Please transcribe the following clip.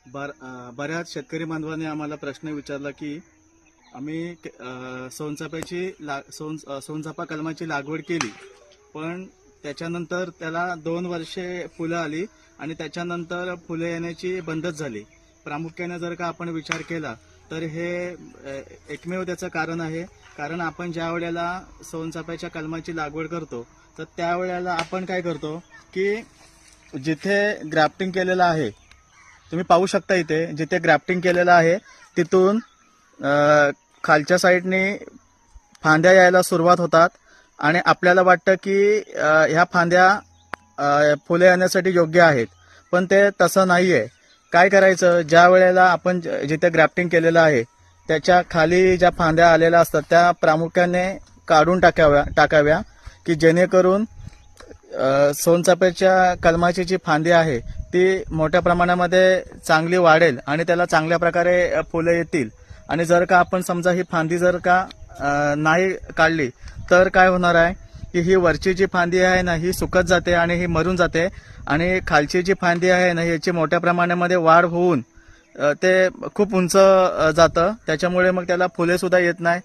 बऱ्याच शेतकरी बांधवांनी आम्हाला प्रश्न विचारला की आम्ही सोनचाफा कलमाची लागवड केली, पण त्याच्यानंतर त्याला 2 वर्षे फुलं आली आणि त्याच्यानंतर फुलं येण्याची बंदच झाली. प्रामुख्याने जर का आपण विचार केला तर हे एकमेव त्याचं कारण आहे. कारण आपण ज्या वेळेला सोनचाफ्याच्या कलमाची लागवड करतो तर त्यावेळेला आपण काय करतो की जिथे ग्राफ्टिंग केलेलं आहे, तुम्ही पाहू शकता इथे जिथे ग्राफ्टिंग केलेलं आहे तिथून खालच्या साईडने फांद्या यायला सुरुवात होतात आणि आपल्याला वाटतं की ह्या फांद्या फुले येण्यासाठी योग्य आहेत, पण ते तसं नाही आहे. काय करायचं, ज्या वेळेला आपण जिथे ग्राफ्टिंग केलेलं आहे त्याच्या खाली ज्या फांद्या आलेल्या असतात त्या प्रामुख्याने काढून टाकाव्या की जेणेकरून सोनचाफ्याच्या कलमाची जी फांदी आहे ती मोठ्या प्रमाणामध्ये चांगली वाढेल आणि त्याला चांगल्या प्रकारे फुले येतील. आणि जर का आपण समजा ही फांदी जर का नाही काढली तर काय होणार आहे की ही वरची जी फांदी आहे ना ही सुकत जाते आणि ही मरून जाते आणि खालची जी फांदी आहे ना याची मोठ्या प्रमाणामध्ये वाढ होऊन ते खूप उंच जातं. त्याच्यामुळे मग त्याला फुले सुद्धा येत नाही.